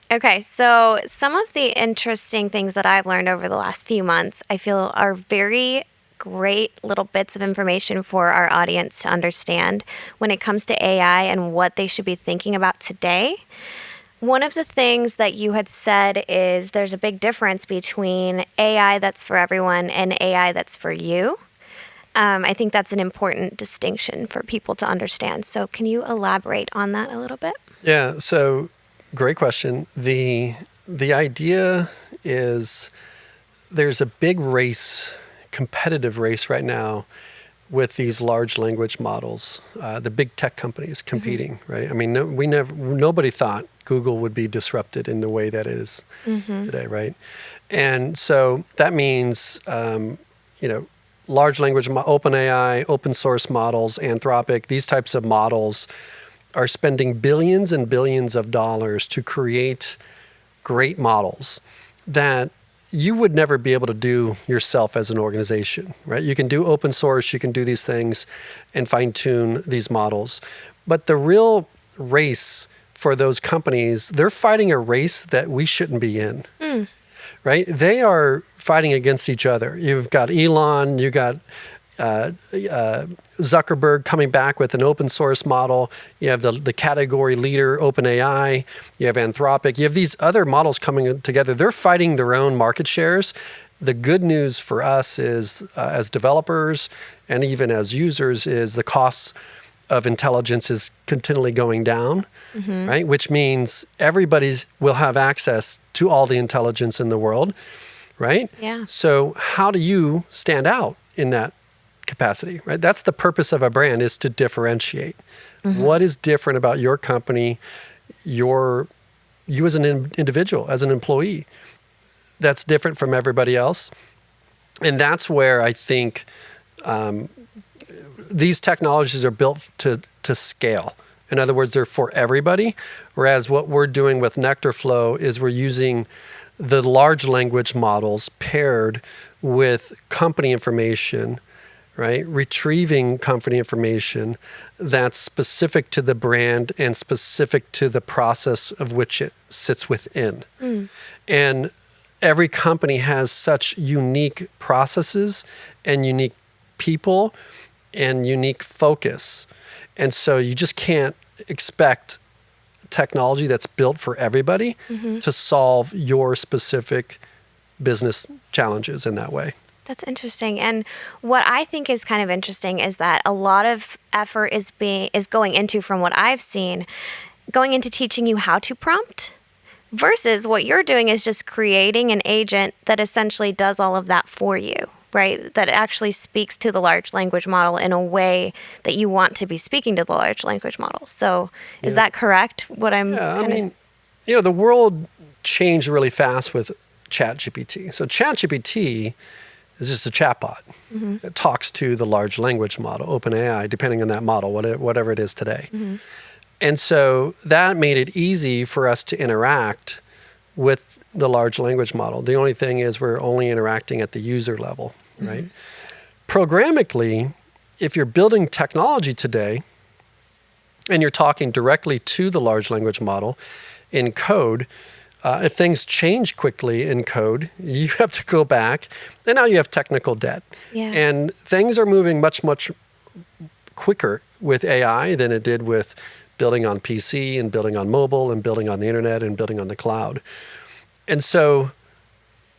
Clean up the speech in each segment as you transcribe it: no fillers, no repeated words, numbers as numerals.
Okay, so some of the interesting things that I've learned over the last few months, I feel are very great little bits of information for our audience to understand when it comes to AI and what they should be thinking about today. One of the things that you had said is there's a big difference between AI that's for everyone and AI that's for you. I think that's an important distinction for people to understand. So, can you elaborate on that a little bit? Yeah, so great question. The idea is there's a big race, competitive race right now with these large language models, the big tech companies competing, right? I mean, nobody thought Google would be disrupted in the way that it is today, right? And so that means, large language, OpenAI, open source models, Anthropic, these types of models are spending billions and billions of dollars to create great models that you would never be able to do yourself as an organization, right? You can do open source, you can do these things and fine tune these models. But the real race for those companies, they're fighting a race that we shouldn't be in. Right? They are fighting against each other. You've got Elon, you got Zuckerberg coming back with an open source model. You have the category leader, OpenAI. You have Anthropic. You have these other models coming together. They're fighting their own market shares. The good news for us is, as developers and even as users, is the costs of intelligence is continually going down, right? Which means everybody will have access to all the intelligence in the world, right? Yeah. So how do you stand out in that capacity, right? That's the purpose of a brand, is to differentiate. What is different about your company, you as an individual, as an employee, that's different from everybody else? And that's where I think these technologies are built to scale. In other words, they're for everybody, whereas what we're doing with nectarflow is we're using the large language models paired with company information, right? Retrieving company information that's specific to the brand and specific to the process of which it sits within. And every company has such unique processes and unique people and unique focus. And so you just can't expect technology that's built for everybody to solve your specific business challenges in that way. That's interesting. And what I think is kind of interesting is that a lot of effort is going into, from what I've seen, going into teaching you how to prompt, versus what you're doing is just creating an agent that essentially does all of that for you, right? That actually speaks to the large language model in a way that you want to be speaking to the large language model. So is that correct? What I'm the world changed really fast with ChatGPT. So ChatGPT is just a chatbot. It talks to the large language model, OpenAI, depending on that model, whatever it is today. And so that made it easy for us to interact with the large language model. The only thing is we're only interacting at the user level, right? Programmatically, if you're building technology today and you're talking directly to the large language model in code, if things change quickly in code, you have to go back, and now you have technical debt. Yeah. And things are moving much, much quicker with AI than it did with building on PC and building on mobile and building on the internet and building on the cloud. And so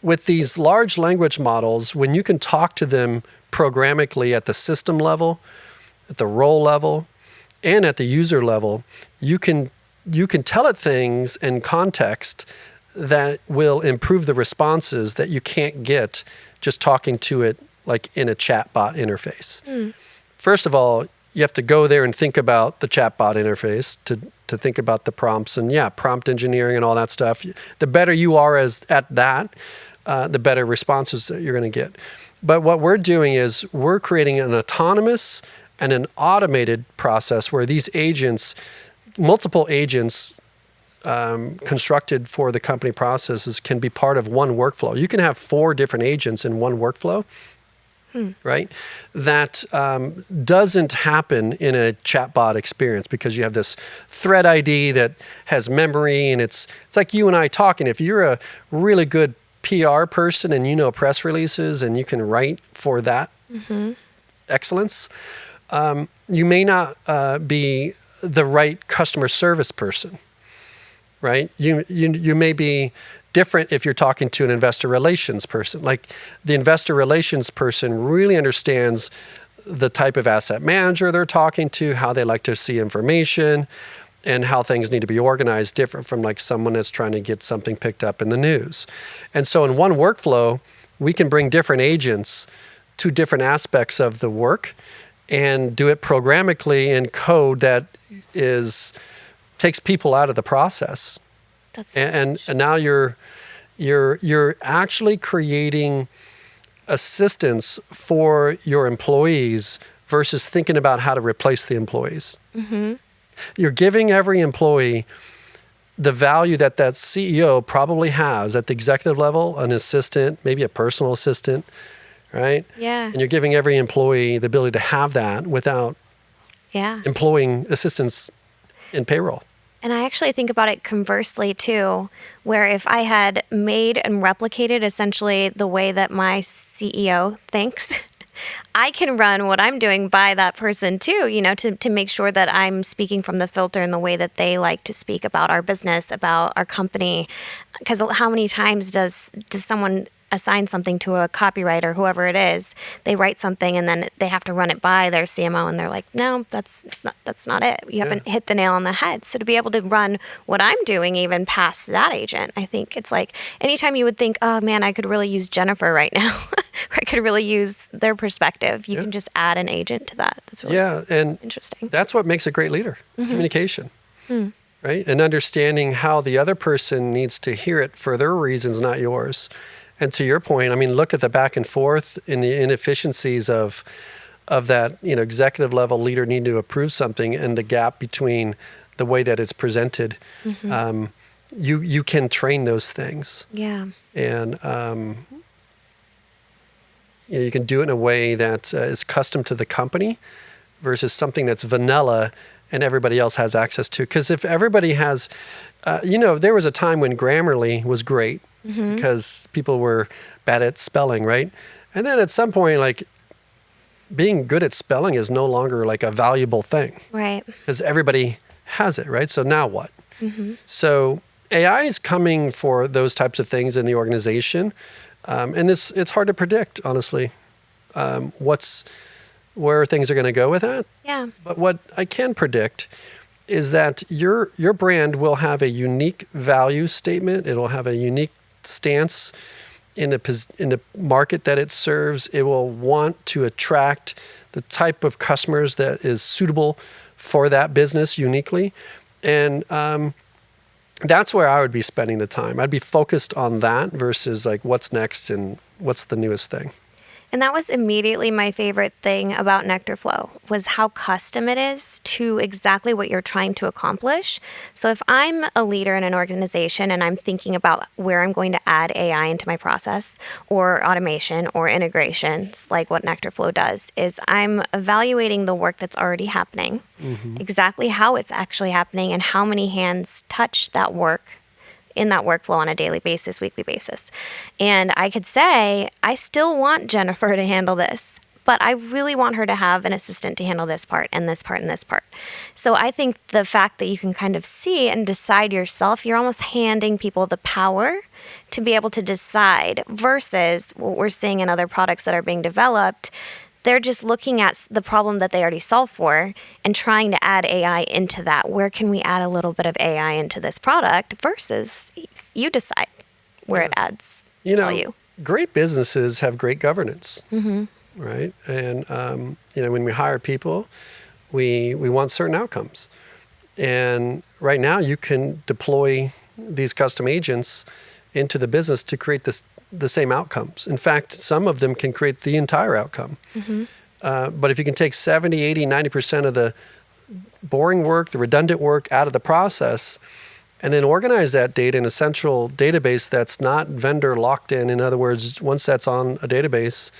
with these large language models, when you can talk to them programmatically at the system level, at the role level, and at the user level, you can tell it things in context that will improve the responses that you can't get just talking to it like in a chatbot interface. First of all, you have to go there and think about the chatbot interface to think about the prompts and prompt engineering and all that stuff. The better you are at that, the better responses that you're going to get. But what we're doing is we're creating an autonomous and an automated process where these agents, multiple agents constructed for the company processes, can be part of one workflow. You can have 4 different agents in one workflow. right? That doesn't happen in a chatbot experience because you have this thread ID that has memory, and it's like you and I talking. If you're a really good PR person and you know press releases and you can write for that excellence, you may not be the right customer service person, right? You may be different if you're talking to an investor relations person. Like the investor relations person really understands the type of asset manager they're talking to, how they like to see information, and how things need to be organized different from like someone that's trying to get something picked up in the news. And so in one workflow, we can bring different agents to different aspects of the work and do it programmatically in code that takes people out of the process. And now you're actually creating assistance for your employees versus thinking about how to replace the employees. You're giving every employee the value that CEO probably has at the executive level, an assistant, maybe a personal assistant, right? Yeah. And you're giving every employee the ability to have that without employing assistants in payroll. And I actually think about it conversely too, where if I had made and replicated essentially the way that my CEO thinks, I can run what I'm doing by that person too, to make sure that I'm speaking from the filter in the way that they like to speak about our business, about our company. Because how many times does someone assign something to a copywriter, whoever it is, they write something and then they have to run it by their CMO and they're like, no, that's not it. You haven't hit the nail on the head. So to be able to run what I'm doing even past that agent, I think it's like anytime you would think, oh man, I could really use Jennifer right now. I could really use their perspective. You can just add an agent to that. That's really and interesting. That's what makes a great leader, communication. Right? And understanding how the other person needs to hear it for their reasons, not yours. And to your point, I mean, look at the back and forth and the inefficiencies of that, executive level leader needing to approve something and the gap between the way that it's presented. You can train those things. Yeah. And you can do it in a way that is custom to the company versus something that's vanilla and everybody else has access to. Because if everybody has, there was a time when Grammarly was great. Because people were bad at spelling, right? And then at some point, like, being good at spelling is no longer like a valuable thing. Right. Because everybody has it, right? So now what? So AI is coming for those types of things in the organization. And it's hard to predict, honestly, where things are going to go with that. Yeah. But what I can predict is that your brand will have a unique value statement. It'll have a unique stance in the market that it serves. It will want to attract the type of customers that is suitable for that business uniquely. And that's where I would be spending the time. I'd be focused on that versus like what's next and what's the newest thing. And that was immediately my favorite thing about nectarflow was how custom it is to exactly what you're trying to accomplish. So if I'm a leader in an organization and I'm thinking about where I'm going to add AI into my process or automation or integrations, like what nectarflow does, is I'm evaluating the work that's already happening, exactly how it's actually happening and how many hands touch that work in that workflow on a daily basis, weekly basis. And I could say, I still want Jennifer to handle this, but I really want her to have an assistant to handle this part and this part and this part. So I think the fact that you can kind of see and decide yourself, you're almost handing people the power to be able to decide versus what we're seeing in other products that are being developed. They're just looking at the problem that they already solved for and trying to add AI into that. Where can we add a little bit of AI into this product versus you decide where it adds value. Great businesses have great governance, right? And, when we hire people, we want certain outcomes. And right now you can deploy these custom agents into the business to create the same outcomes. In fact, some of them can create the entire outcome. But if you can take 70, 80, 90% of the boring work, the redundant work out of the process, and then organize that data in a central database that's not vendor locked in other words, once that's on a database,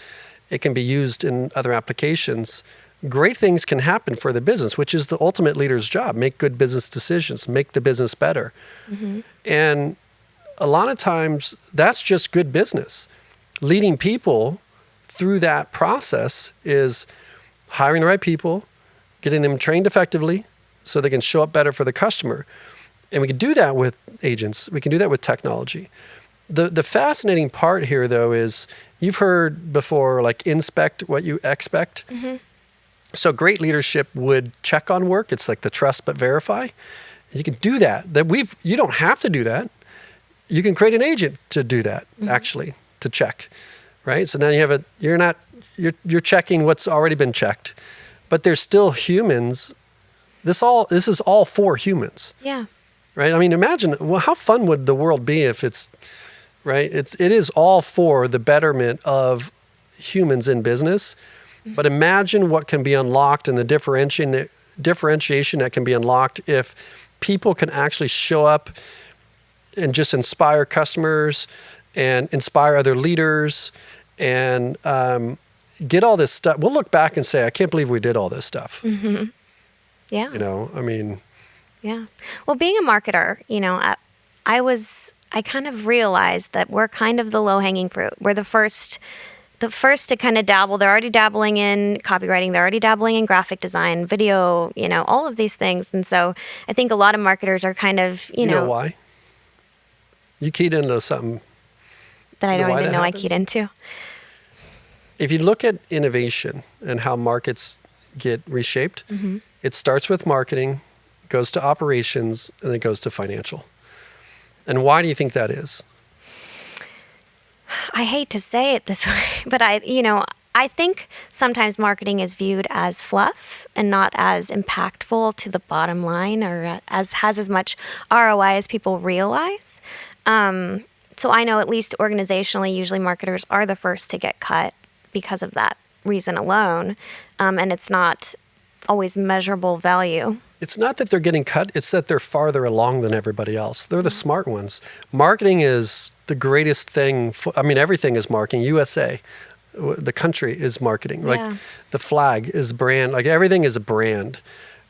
it can be used in other applications, great things can happen for the business, which is the ultimate leader's job. Make good business decisions, make the business better. And a lot of times that's just good business. Leading people through that process is hiring the right people, getting them trained effectively so they can show up better for the customer. And we can do that with agents. We can do that with technology. The fascinating part here, though, is you've heard before, like, inspect what you expect. So great leadership would check on work. It's like the trust but verify. You can do that. You don't have to do that. You can create an agent to do that, actually, to check, right? So now you're checking what's already been checked, but there's still humans. This is all for humans. Yeah. Right? I mean, imagine, well, how fun would the world be if it is all for the betterment of humans in business. But imagine what can be unlocked and the differentiation that can be unlocked if people can actually show up and just inspire customers and inspire other leaders and get all this stuff. We'll look back and say, I can't believe we did all this stuff. Yeah. I mean. Yeah. Well, being a marketer, I kind of realized that we're kind of the low-hanging fruit. We're the first to kind of dabble. They're already dabbling in copywriting. They're already dabbling in graphic design, video, all of these things. And so I think a lot of marketers are kind of, You know why? You keyed into something that I don't even know I keyed into. If you look at innovation and how markets get reshaped, it starts with marketing, goes to operations, and then goes to financial. And why do you think that is? I hate to say it this way, but I think sometimes marketing is viewed as fluff and not as impactful to the bottom line or has as much ROI as people realize. So I know at least organizationally, usually marketers are the first to get cut because of that reason alone. And it's not always measurable value. It's not that they're getting cut, it's that they're farther along than everybody else. They're the smart ones. Marketing is the greatest thing. Everything is marketing. USA, the country is marketing. Yeah. Like the flag is brand. Like everything is a brand,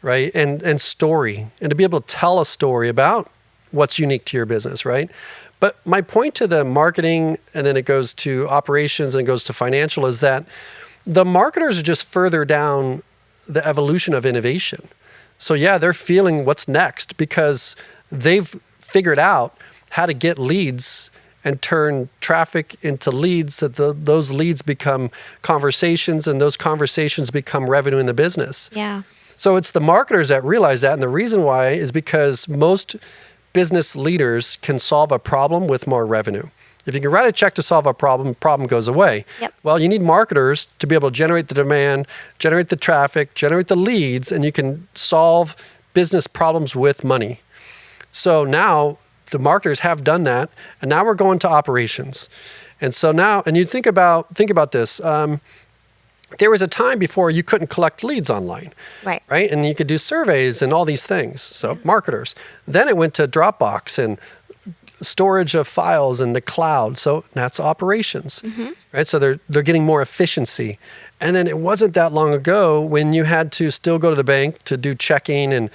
right? And story. And to be able to tell a story about what's unique to your business, right? But my point to the marketing, and then it goes to operations and it goes to financial, is that the marketers are just further down the evolution of innovation. So yeah, they're feeling what's next because they've figured out how to get leads and turn traffic into leads so those leads become conversations and those conversations become revenue in the business. Yeah. So it's the marketers that realize that. And the reason why is because most business leaders can solve a problem with more revenue. If you can write a check to solve a problem goes away. Yep. Well, you need marketers to be able to generate the demand, generate the traffic, generate the leads, and you can solve business problems with money. So now the marketers have done that, and now we're going to operations. And so now, and you think about this. There was a time before you couldn't collect leads online, right? And you could do surveys and all these things. So marketers. Then it went to Dropbox and storage of files in the cloud. So that's operations, right? So they're getting more efficiency. And then it wasn't that long ago when you had to still go to the bank to do checking and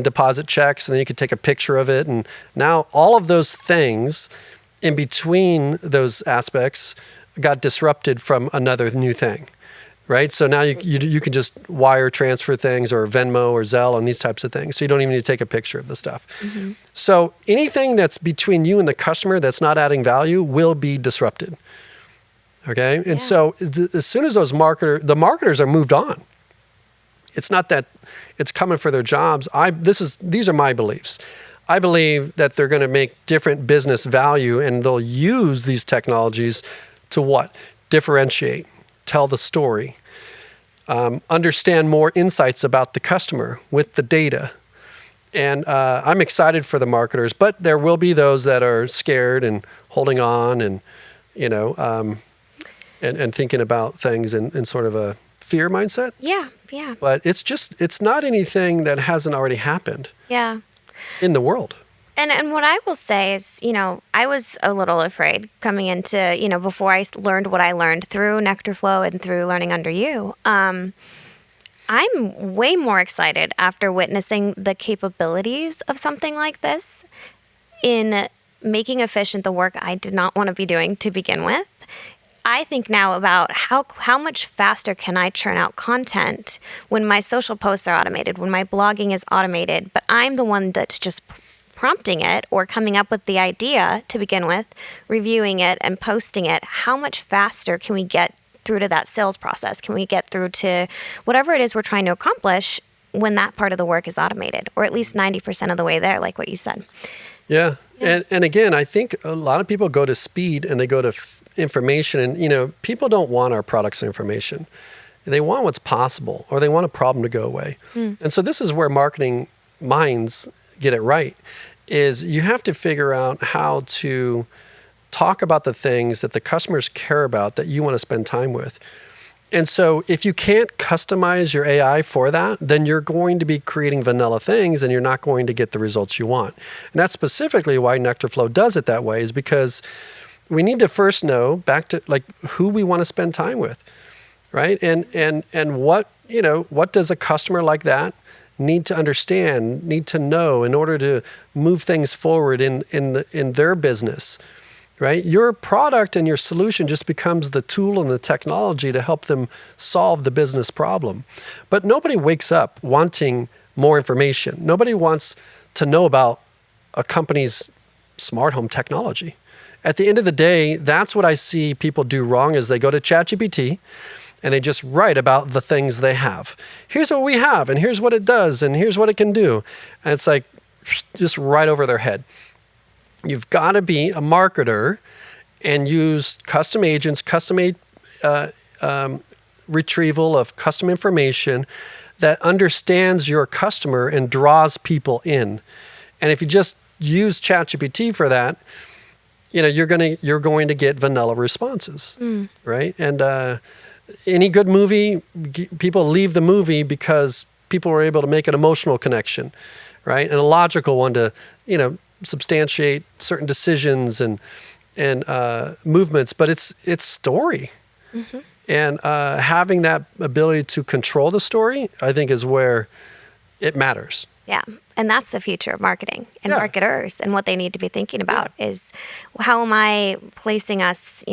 deposit checks, and then you could take a picture of it. And now all of those things in between those aspects got disrupted from another new thing, right? So now you can just wire transfer things or Venmo or Zelle and these types of things. So you don't even need to take a picture of the stuff. So anything that's between you and the customer that's not adding value will be disrupted. Okay? And so as soon as the marketers are moved on, it's not that it's coming for their jobs. These are my beliefs. I believe that they're going to make different business value and they'll use these technologies to what? Differentiate, tell the story, understand more insights about the customer with the data. And I'm excited for the marketers, but there will be those that are scared and holding on and, and thinking about things in sort of a fear mindset. Yeah. But it's not anything that hasn't already happened. Yeah. In the world. And what I will say is, I was a little afraid coming into, before learned what I learned through nectarflow and through learning under you. I'm way more excited after witnessing the capabilities of something like this in making efficient the work I did not want to be doing to begin with. I think now about how much faster can I churn out content when my social posts are automated, when my blogging is automated, but I'm the one that's just prompting it or coming up with the idea to begin with, reviewing it and posting it. How much faster can we get through to that sales process? Can we get through to whatever it is we're trying to accomplish when that part of the work is automated, or at least 90% of the way there, like what you said? Yeah. And again, I think a lot of people go to speed and they go to information, and people don't want our products and information. They want what's possible, or they want a problem to go away. And so this is where marketing minds get it right, is you have to figure out how to talk about the things that the customers care about, that you want to spend time with. And so if you can't customize your AI for that, then you're going to be creating vanilla things and you're not going to get the results you want. And that's specifically why nectarflow does it that way, is because we need to first know back to like who we want to spend time with, right? And what does a customer like that need to understand, need to know in order to move things forward in their business, right? Your product and your solution just becomes the tool and the technology to help them solve the business problem. But nobody wakes up wanting more information. Nobody wants to know about a company's smart home technology. At the end of the day, that's what I see people do wrong, is they go to ChatGPT and they just write about the things they have. Here's what we have, and here's what it does, and here's what it can do. And it's like just right over their head. You've got to be a marketer and use custom agents, retrieval of custom information that understands your customer and draws people in. And if you just use ChatGPT for that, you're going to get vanilla responses, right? And any good movie, people leave the movie because people were able to make an emotional connection, right? And a logical one to, substantiate certain decisions and movements. But it's story, and having that ability to control the story, I think, is where it matters. Yeah. And that's the future of marketing and marketers, and what they need to be thinking about is how am I placing us,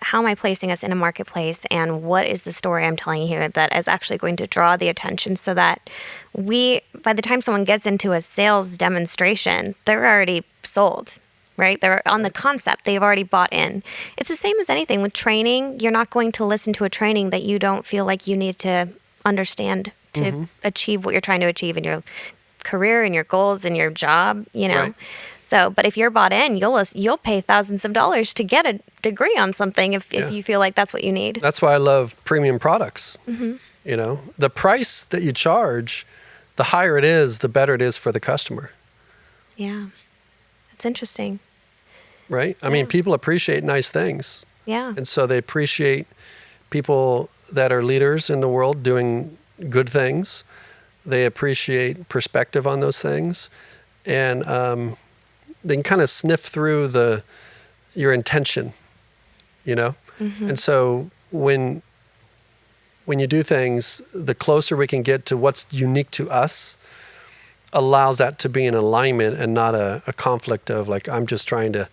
how am I placing us in a marketplace, and what is the story I'm telling here that is actually going to draw the attention, so that by the time someone gets into a sales demonstration, they're already sold, right? They're on the concept. They've already bought in. It's the same as anything with training. You're not going to listen to a training that you don't feel like you need to understand to achieve what you're trying to achieve in your career and your goals and your job, Right. So, but if you're bought in, you'll pay thousands of dollars to get a degree on something if you feel like that's what you need. That's why I love premium products. The price that you charge, the higher it is, the better it is for the customer. Yeah. That's interesting. Right? I mean, people appreciate nice things. Yeah. And so they appreciate people that are leaders in the world doing good things. They appreciate perspective on those things, and they can kind of sniff through your intention, And so when you do things, the closer we can get to what's unique to us, allows that to be an alignment and not a conflict of like, I'm just trying to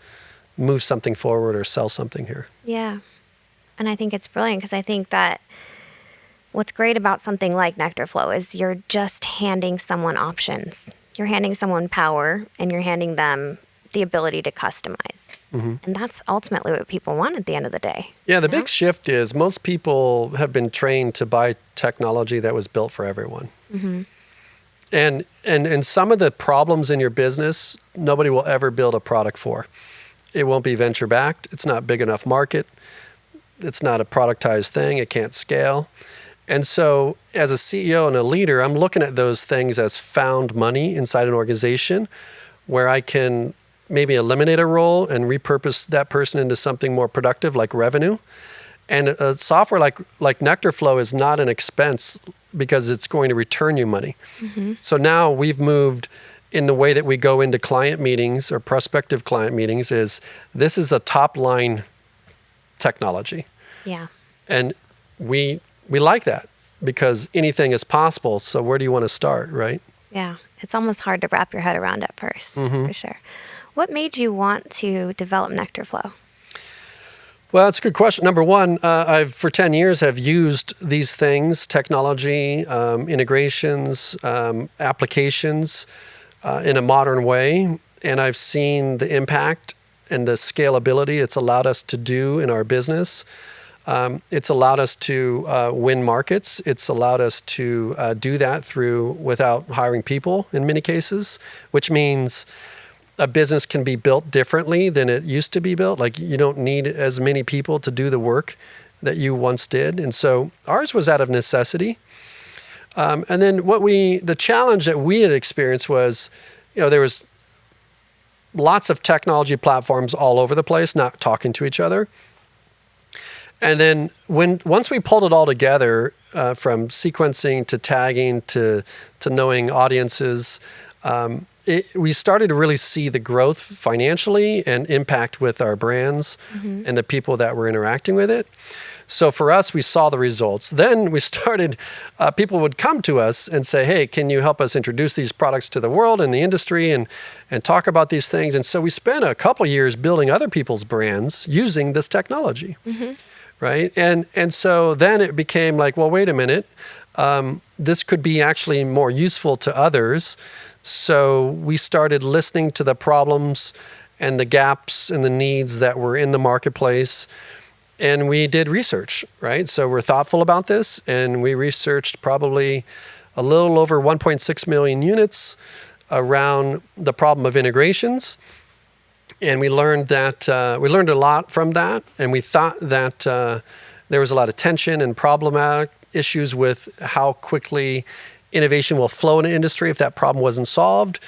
move something forward or sell something here. Yeah. And I think it's brilliant, because I think that what's great about something like nectarflow is you're just handing someone options. You're handing someone power, and you're handing them the ability to customize. And that's ultimately what people want at the end of the day. Yeah, the big shift is most people have been trained to buy technology that was built for everyone. And some of the problems in your business, nobody will ever build a product for. It won't be venture backed. It's not big enough market. It's not a productized thing. It can't scale. And so as a CEO and a leader, I'm looking at those things as found money inside an organization, where I can maybe eliminate a role and repurpose that person into something more productive, like revenue. And a software like nectarflow is not an expense, because it's going to return you money. So now we've moved in the way that we go into client meetings or prospective client meetings is this is a top line technology. Yeah. And we like that because anything is possible. So where do you want to start, right? Yeah. It's almost hard to wrap your head around at first, for sure. What made you want to develop nectarflow? Well, that's a good question. Number one, I've for 10 years have used these things, technology, integrations, applications in a modern way. And I've seen the impact and the scalability it's allowed us to do in our business. It's allowed us to win markets. It's allowed us to do that without hiring people in many cases, which means a business can be built differently than it used to be built. Like you don't need as many people to do the work that you once did. And so ours was out of necessity. And then the challenge that we had experienced was, there was lots of technology platforms all over the place, not talking to each other. And then once we pulled it all together, from sequencing to tagging to knowing audiences, we started to really see the growth financially and impact with our brands and the people that were interacting with it. So for us, we saw the results. Then we started, people would come to us and say, hey, can you help us introduce these products to the world and the industry and talk about these things? And so we spent a couple years building other people's brands using this technology, right? And so then it became like, well, wait a minute, this could be actually more useful to others. So we started listening to the problems and the gaps and the needs that were in the marketplace. And we did research, right? So we're thoughtful about this. And we researched probably a little over 1.6 million units around the problem of integrations. And we learned a lot from that. And we thought that there was a lot of tension and problematic issues with how quickly innovation will flow in an industry if that problem wasn't solved.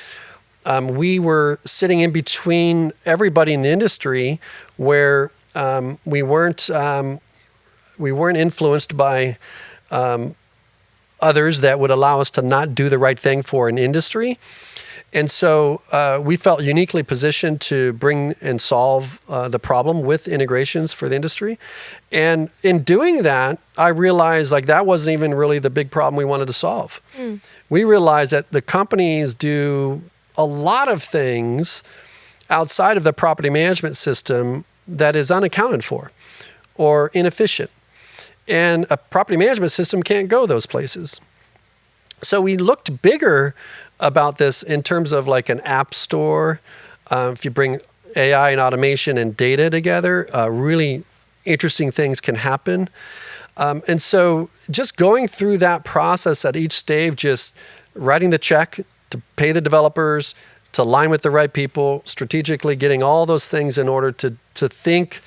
We were sitting in between everybody in the industry where we weren't influenced by others that would allow us to not do the right thing for an industry. And so we felt uniquely positioned to bring and solve the problem with integrations for the industry. And in doing that, I realized that wasn't even really the big problem we wanted to solve. We realized that the companies do a lot of things outside of the property management system that is unaccounted for or inefficient. And a property management system can't go those places. So we looked bigger about this in terms of an app store. If you bring AI and automation and data together, really interesting things can happen. And so just going through that process at each stage, just writing the check to pay the developers, to align with the right people, strategically getting all those things in order to think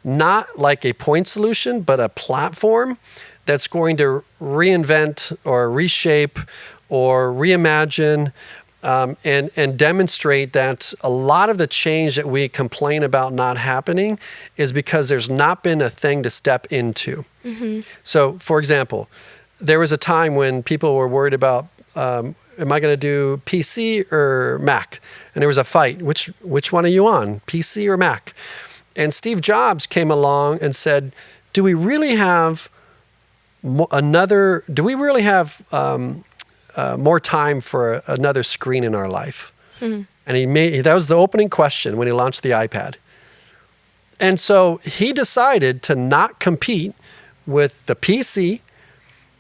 not like a point solution, but a platform that's going to reinvent or reshape or reimagine and demonstrate that a lot of the change that we complain about not happening is because there's not been a thing to step into. So, for example, there was a time when people were worried about, am I going to do PC or Mac? And there was a fight. Which one are you on, PC or Mac? And Steve Jobs came along and said, do we really have more time for another screen in our life? And that was the opening question when he launched the iPad. And so he decided to not compete with the PC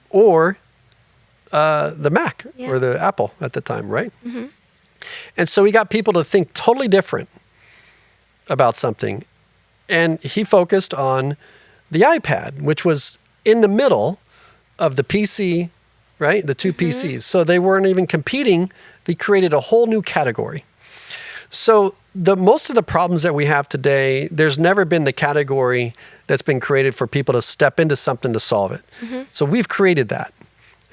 or the Mac or the Apple at the time, right? And so he got people to think totally different about something. And he focused on the iPad, which was in the middle of the PC, right? The two PCs. So they weren't even competing. They created a whole new category. So most of the problems that we have today, there's never been the category that's been created for people to step into something to solve it. So we've created that.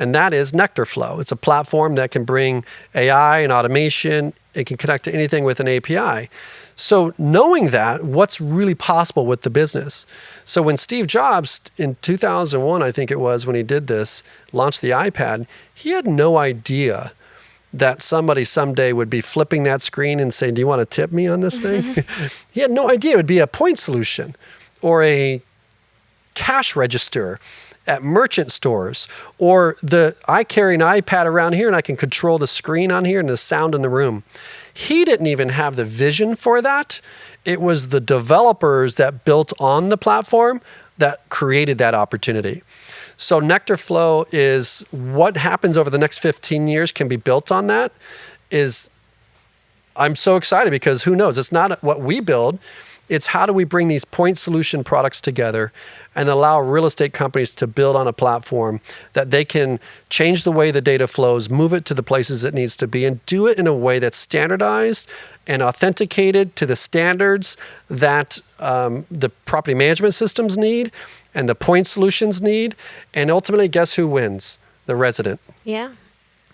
And that is nectarflow. It's a platform that can bring AI and automation. It can connect to anything with an API. So knowing that, what's really possible with the business? So when Steve Jobs, in 2001, I think it was, when he did this, launched the iPad, he had no idea that somebody someday would be flipping that screen and saying, do you want to tip me on this thing? He had no idea it would be a point solution or a cash register at merchant stores, or I carry an iPad around here and I can control the screen on here and the sound in the room. He didn't even have the vision for that. It was the developers that built on the platform that created that opportunity. So nectarflow is what happens over the next 15 years can be built on that. I'm so excited because who knows? It's not what we build. It's how do we bring these point solution products together and allow real estate companies to build on a platform that they can change the way the data flows, move it to the places it needs to be, and do it in a way that's standardized and authenticated to the standards that the property management systems need and the point solutions need. And ultimately, guess who wins? The resident. Yeah.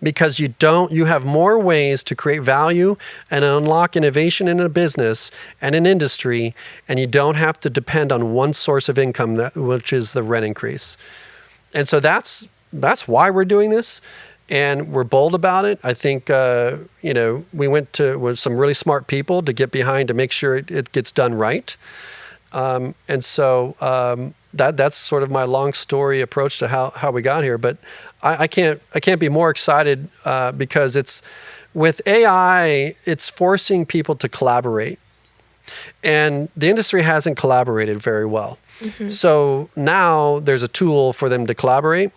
Because you have more ways to create value and unlock innovation in a business and an industry, and you don't have to depend on one source of income, which is the rent increase. And so that's why we're doing this, and we're bold about it. I think we went with some really smart people to get behind to make sure it gets done right. That's sort of my long story approach to how we got here. But I can't be more excited because it's with AI, it's forcing people to collaborate. And the industry hasn't collaborated very well. Mm-hmm. So now there's a tool for them to collaborate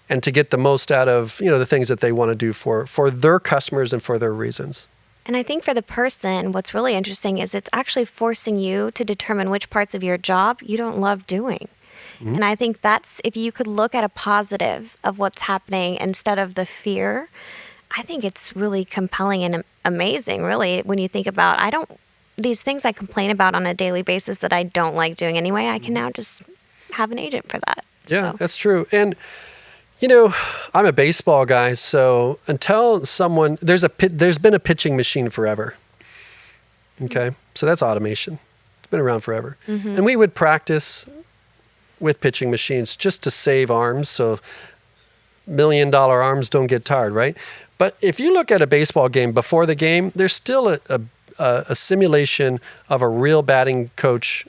and to get the most out of the things that they want to do for their customers and for their reasons. And I think for the person, what's really interesting is it's actually forcing you to determine which parts of your job you don't love doing. Mm-hmm. And I think that's, if you could look at a positive of what's happening instead of the fear, I think it's really compelling and amazing, really, when you think about, these things I complain about on a daily basis that I don't like doing anyway, I can now just have an agent for that. Yeah, that's true. And I'm a baseball guy, so until someone there's been a pitching machine forever. Okay, so that's automation. It's been around forever, and we would practice with pitching machines just to save arms, so $1 million arms don't get tired, right? But if you look at a baseball game before the game, there's still a simulation of a real batting coach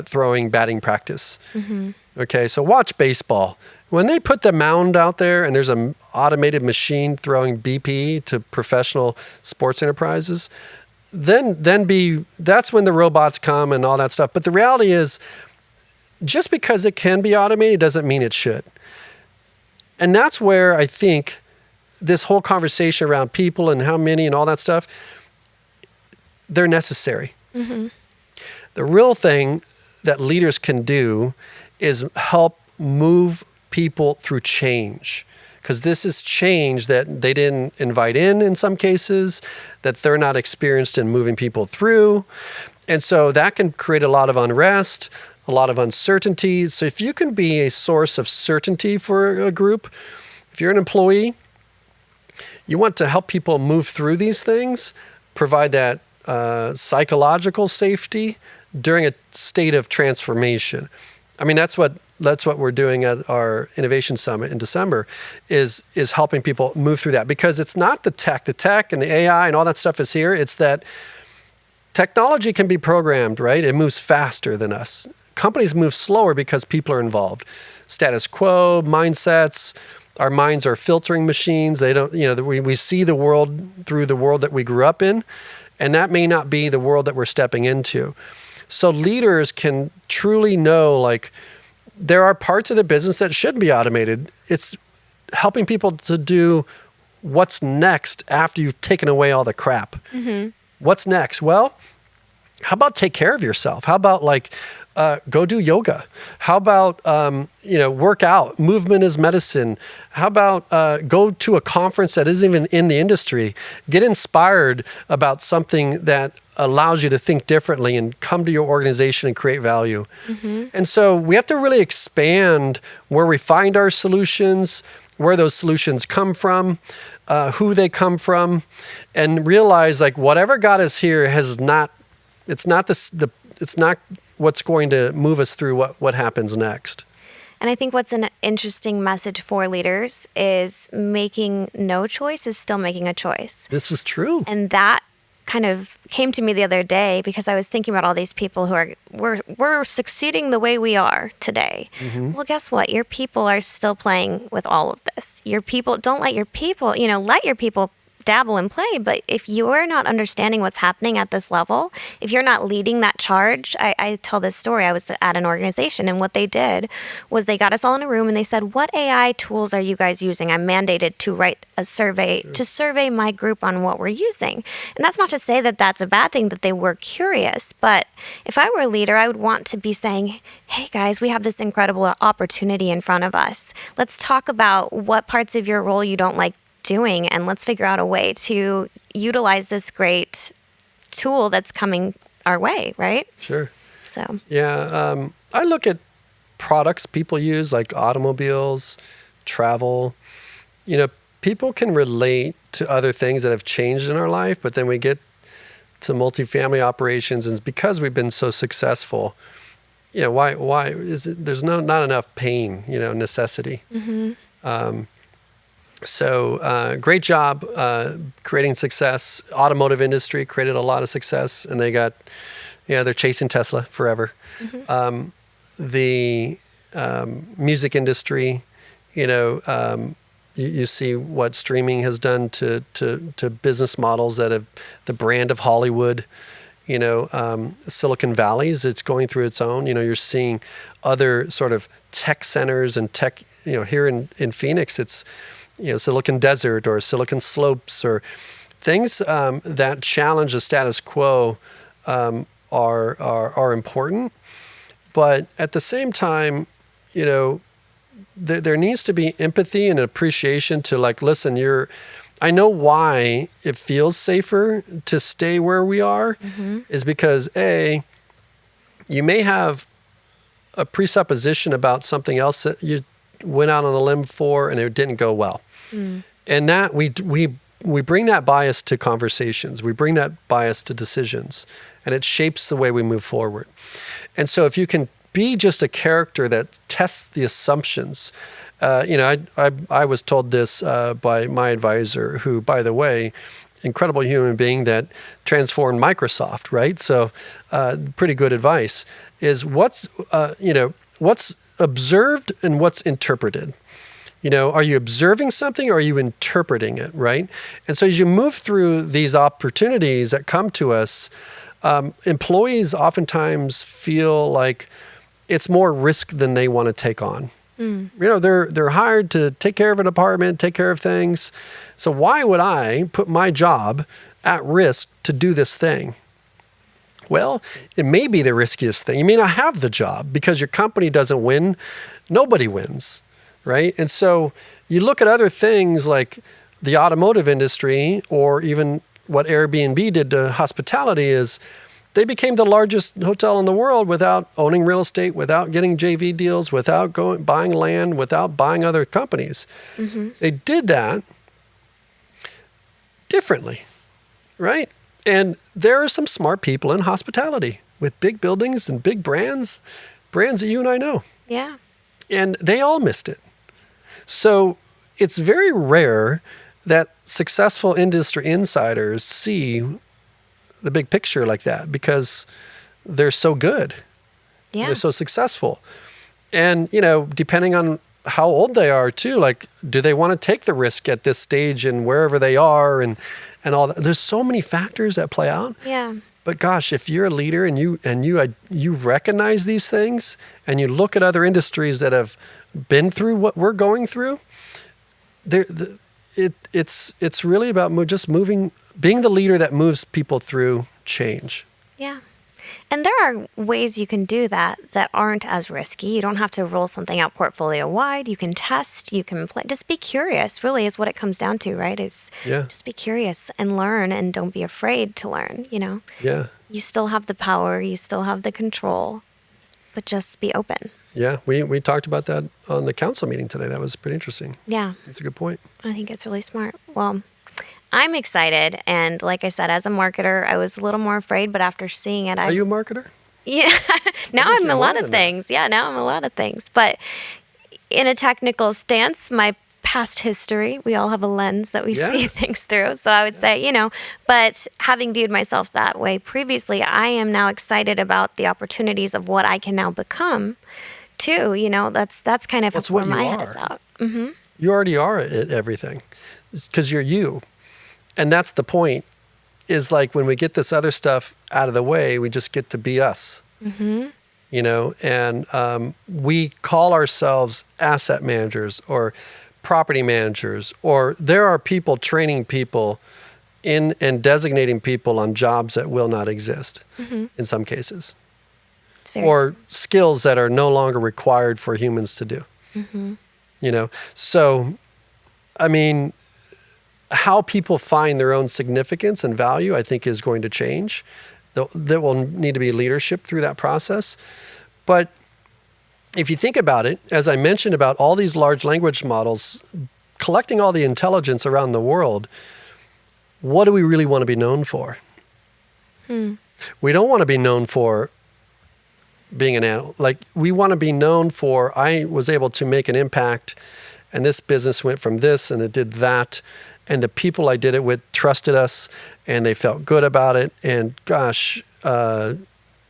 throwing batting practice. Mm-hmm. Okay, so watch baseball. When they put the mound out there and there's an automated machine throwing BP to professional sports enterprises, then that's when the robots come and all that stuff. But the reality is, just because it can be automated doesn't mean it should. And that's where I think this whole conversation around people and how many and all that stuff, they're necessary. Mm-hmm. The real thing that leaders can do is help move people through change, because this is change that they didn't invite in some cases, that they're not experienced in moving people through. And so that can create a lot of unrest, a lot of uncertainty. So if you can be a source of certainty for a group, if you're an employee, you want to help people move through these things, provide that psychological safety during a state of transformation. I mean, that's what we're doing at our Innovation Summit in December, is helping people move through that. Because it's not the tech and the AI and all that stuff is here. It's that technology can be programmed, right? It moves faster than us. Companies move slower because people are involved. Status quo, mindsets, our minds are filtering machines. They don't, we see the world through the world that we grew up in, and that may not be the world that we're stepping into. So leaders can truly know, like, there are parts of the business that should be automated. It's helping people to do what's next after you've taken away all the crap. Mm-hmm. What's next? Well, how about take care of yourself? How about go do yoga? How about work out? Movement is medicine. How about go to a conference that isn't even in the industry? Get inspired about something that allows you to think differently and come to your organization and create value. Mm-hmm. And so we have to really expand where we find our solutions, where those solutions come from, who they come from, and realize, like, whatever got us here it's not what's going to move us through what happens next. And I think what's an interesting message for leaders is making no choice is still making a choice. This is true. And that kind of came to me the other day because I was thinking about all these people who we're succeeding the way we are today. Well, guess what? Your people are still playing with all of this. Your people, don't let your people, let your people dabble and play. But if you're not understanding what's happening at this level, if you're not leading that charge, I tell this story. I was at an organization, and what they did was they got us all in a room and they said, what AI tools are you guys using? I'm mandated to write a survey to survey my group on what we're using. And that's not to say that that's a bad thing, that they were curious. But if I were a leader, I would want to be saying, hey guys, we have this incredible opportunity in front of us. Let's talk about what parts of your role you don't like doing, and let's figure out a way to utilize this great tool that's coming our way, right? Sure. So yeah, I look at products people use like automobiles, travel. People can relate to other things that have changed in our life, but then we get to multifamily operations, and because we've been so successful, why is it? There's not enough pain, necessity. So great job creating success. Automotive industry created a lot of success, and they're chasing Tesla forever. The music industry, you see what streaming has done to business models that have the brand of Hollywood. Silicon Valley's, it's going through its own. You're seeing other sort of tech centers and tech. Here in Phoenix, it's Silicon Desert or Silicon Slopes or things that challenge the status quo are important. But at the same time, there needs to be empathy and appreciation to listen, I know why it feels safer to stay where we are is because A, you may have a presupposition about something else that you went out on a limb for and it didn't go well. And that we bring that bias to conversations. We bring that bias to decisions, and it shapes the way we move forward. And so if you can be just a character that tests the assumptions, I was told this by my advisor, who, by the way, incredible human being that transformed Microsoft, right? So pretty good advice is what's observed and what's interpreted. Are you observing something or are you interpreting it, right? And so as you move through these opportunities that come to us, employees oftentimes feel like it's more risk than they want to take on. They're hired to take care of a department, take care of things. So why would I put my job at risk to do this thing? Well, it may be the riskiest thing. You may not have the job because your company doesn't win. Nobody wins. Right? And so you look at other things like the automotive industry, or even what Airbnb did to hospitality, is they became the largest hotel in the world without owning real estate, without getting JV deals, without buying land, without buying other companies. They did that differently, right? And there are some smart people in hospitality with big buildings and big brands that you and I know. Yeah. And they all missed it. So it's very rare that successful industry insiders see the big picture like that because they're so good. Yeah. They're so successful. And, depending on how old they are too, do they want to take the risk at this stage and wherever they are and all that? There's so many factors that play out. Yeah. But gosh, if you're a leader and you recognize these things and you look at other industries that have been through what we're going through, it's really about just being the leader that moves people through change. Yeah. And there are ways you can do that aren't as risky. You don't have to roll something out portfolio wide. You can test, you can play. Just be curious, really, is what it comes down to, right? Just be curious and learn, and don't be afraid to learn, Yeah. You still have the power, you still have the control, but just be open. Yeah, we talked about that on the council meeting today. That was pretty interesting. Yeah. That's a good point. I think it's really smart. Well, I'm excited. And like I said, as a marketer, I was a little more afraid, but after seeing it, Are you a marketer? Yeah. Now I'm a lot of things. Yeah, now I'm a lot of things. But in a technical stance, my past history, we all have a lens that we see things through. So I would say, but having viewed myself that way previously, I am now excited about the opportunities of what I can now become too. That's kind of where my head is out. Mm-hmm. You already are at everything because you're you. And that's the point, is like when we get this other stuff out of the way, we just get to be us. Mm-hmm. And we call ourselves asset managers or property managers, or there are people training people in and designating people on jobs that will not exist in some cases, or skills that are no longer required for humans to do. So I mean, how people find their own significance and value, I think, is going to change. There will need to be leadership through that process. But if you think about it, as I mentioned about all these large language models, collecting all the intelligence around the world, what do we really want to be known for? We don't want to be known for being an animal. Like, we want to be known for, I was able to make an impact, and this business went from this, and it did that, and the people I did it with trusted us, and they felt good about it, and gosh,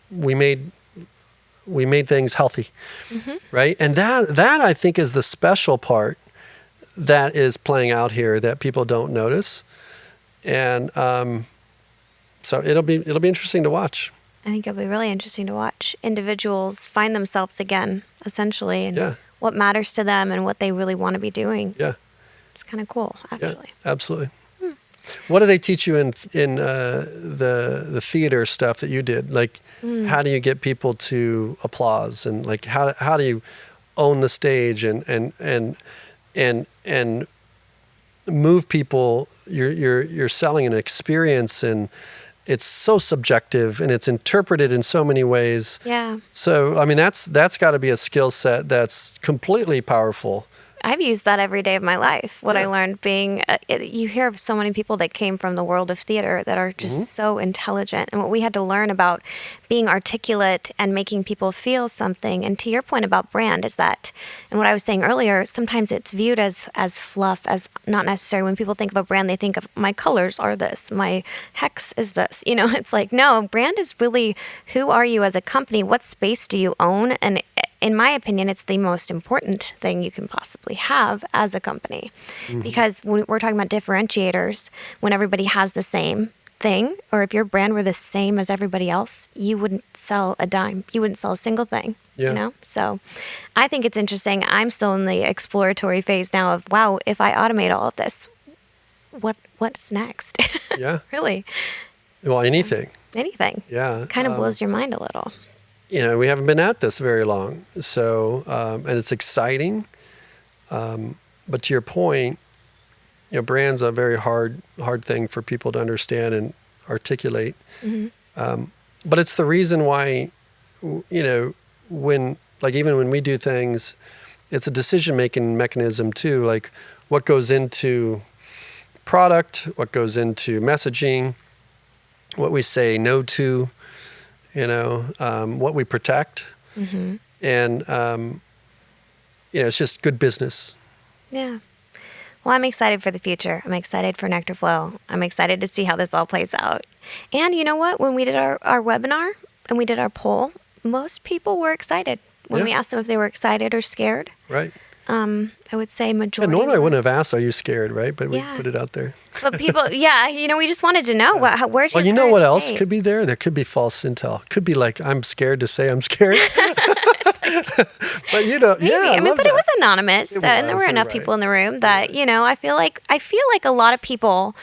we made things healthy, right? And that I think is the special part that is playing out here that people don't notice, and so it'll be interesting to watch. I think it'll be really interesting to watch individuals find themselves again, essentially, and what matters to them and what they really want to be doing. Yeah, it's kind of cool, actually. Yeah, absolutely. What do they teach you in the theater stuff that you did? Like, how do you get people to applause, and like how do you own the stage and move people? You're selling an experience, and it's so subjective and it's interpreted in so many ways. Yeah. So I mean, that's got to be a skill set that's completely powerful. I've used that every day of my life. What I learned being, you hear of so many people that came from the world of theater that are just so intelligent. And what we had to learn about being articulate and making people feel something. And to your point about brand is that, and what I was saying earlier, sometimes it's viewed as fluff, as not necessary. When people think of a brand, they think of my colors are this, my hex is this. It's like, no, brand is really who are you as a company? What space do you own? And in my opinion, it's the most important thing you can possibly have as a company. Because when we're talking about differentiators, when everybody has the same thing, or if your brand were the same as everybody else, you wouldn't sell a dime. You wouldn't sell a single thing, So I think it's interesting. I'm still in the exploratory phase now of, wow, if I automate all of this, what's next? Yeah. Really. Well, anything. Anything. Yeah. Kind of blows your mind a little. We haven't been at this very long, so and it's exciting. But to your point, brand's a very hard thing for people to understand and articulate. But it's the reason why, when even when we do things, it's a decision-making mechanism too. Like, what goes into product, what goes into messaging, what we say no to. What we protect, and it's just good business. Yeah. Well, I'm excited for the future. I'm excited for nectarflow. I'm excited to see how this all plays out. And you know what? When we did our webinar and we did our poll, most people were excited. When we asked them if they were excited or scared. Right. I would say majority. Yeah, normally I wouldn't have asked, are you scared, right? But we put it out there. But people, we just wanted to know, where's your Well, you know what else state? could be there? There could be false intel. Could be like, I'm scared to say I'm scared. But Maybe. I mean, but it was anonymous. And there were enough people in the room that, I feel like a lot of people,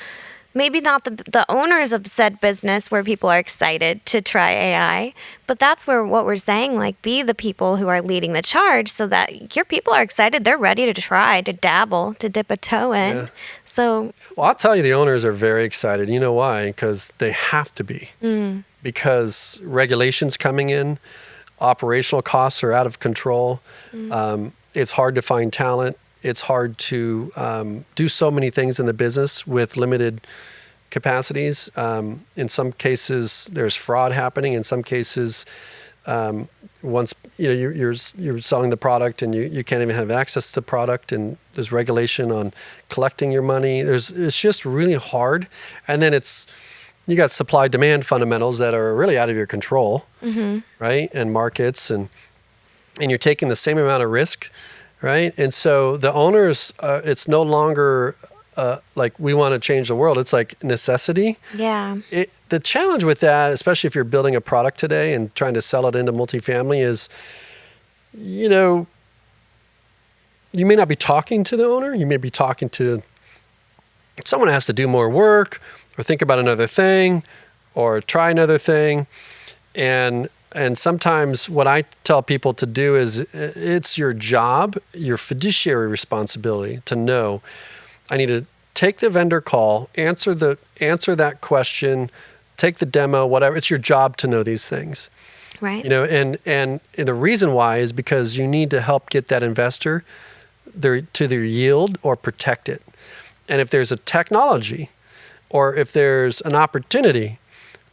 maybe not the owners of said business where people are excited to try AI, but that's where what we're saying, like, be the people who are leading the charge so that your people are excited. They're ready to try, to dabble, to dip a toe in. Yeah. So, well, I'll tell you, the owners are very excited. You know why? Because they have to be. Because regulations coming in, operational costs are out of control. It's hard to find talent. It's hard to do so many things in the business with limited capacities. In some cases, there's fraud happening. In some cases, once you're selling the product and you can't even have access to the product, and there's regulation on collecting your money. It's just really hard, and then you got supply demand fundamentals that are really out of your control, right? And markets, and you're taking the same amount of risk, right? And so the owners, it's no longer like we want to change the world. It's like necessity. Yeah. The challenge with that, especially if you're building a product today and trying to sell it into multifamily, is, you may not be talking to the owner. You may be talking to someone who has to do more work or think about another thing or try another thing. And sometimes what I tell people to do is it's your job, your fiduciary responsibility to know, I need to take the vendor call, answer that question, take the demo, whatever. It's your job to know these things. Right. And the reason why is because you need to help get that investor to their yield or protect it. And if there's a technology or if there's an opportunity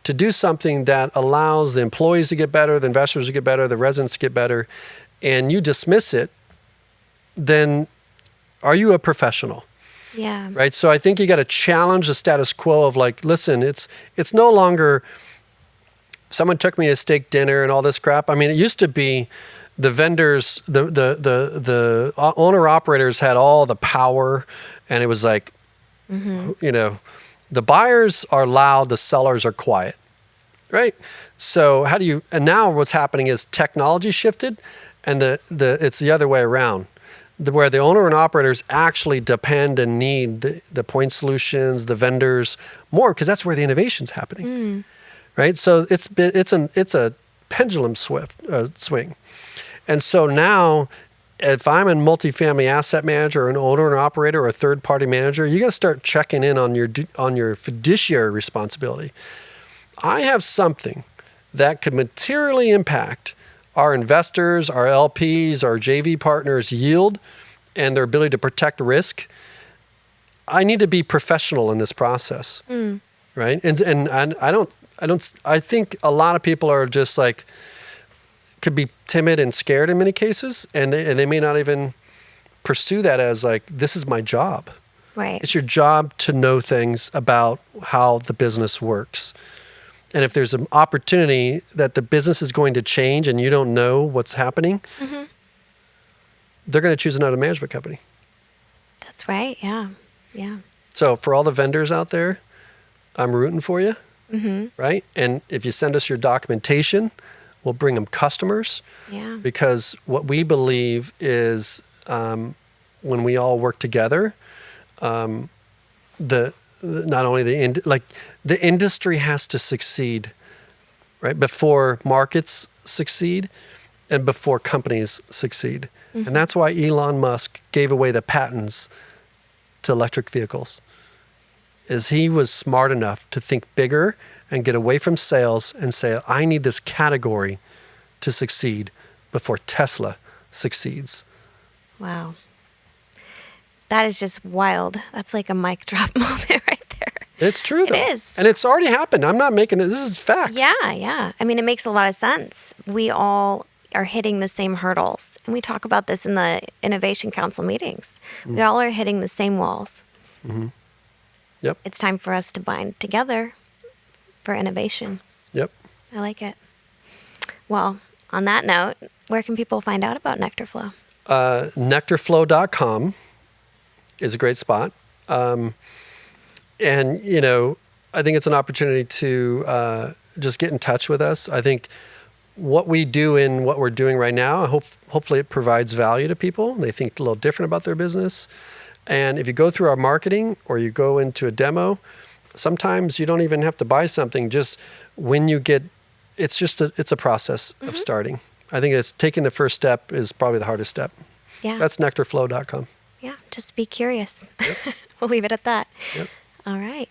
to do something that allows the employees to get better, the investors to get better, the residents to get better, and you dismiss it, then are you a professional? Yeah. Right. So I think you got to challenge the status quo of like, listen, it's no longer someone took me to steak dinner and all this crap. I mean, it used to be the vendors, the owner operators had all the power, and it was like, the buyers are loud, the sellers are quiet. Right. So and now what's happening is technology shifted, and it's the other way around. Where the owner and operators actually depend and need the point solutions, the vendors more, because that's where the innovation's happening, right? So it's a pendulum swing, and so now, if I'm a multifamily asset manager, or an owner and operator, or a third party manager, you got to start checking in on your fiduciary responsibility. I have something that could materially impact our investors, our LPs, our JV partners' yield, and their ability to protect risk. I need to be professional in this process, right? And I think a lot of people are just like, could be timid and scared in many cases, and they may not even pursue that as like, this is my job. Right. It's your job to know things about how the business works. And if there's an opportunity that the business is going to change and you don't know what's happening, they're going to choose another management company. That's right. Yeah. Yeah. So for all the vendors out there, I'm rooting for you, right? And if you send us your documentation, we'll bring them customers. Yeah. Because what we believe is when we all work together, not only the industry has to succeed, right? Before markets succeed and before companies succeed. And that's why Elon Musk gave away the patents to electric vehicles, is he was smart enough to think bigger and get away from sales and say, I need this category to succeed before Tesla succeeds. Wow. That is just wild. That's like a mic drop moment right there. It's true, though. It is. And it's already happened. I'm not making it. This is facts. Yeah, yeah. I mean, it makes a lot of sense. We all are hitting the same hurdles. And we talk about this in the Innovation Council meetings. We all are hitting the same walls. Yep. It's time for us to bind together for innovation. Yep. I like it. Well, on that note, where can people find out about nectarflow? Nectarflow.com is a great spot. And, I think it's an opportunity to just get in touch with us. I think what we do and what we're doing right now, hopefully it provides value to people. They think a little different about their business. And if you go through our marketing or you go into a demo, sometimes you don't even have to buy something. Just when you get, it's a process of starting. I think it's taking the first step is probably the hardest step. Yeah. That's nectarflow.com. Yeah. Just be curious. Yep. We'll leave it at that. Yep. All right.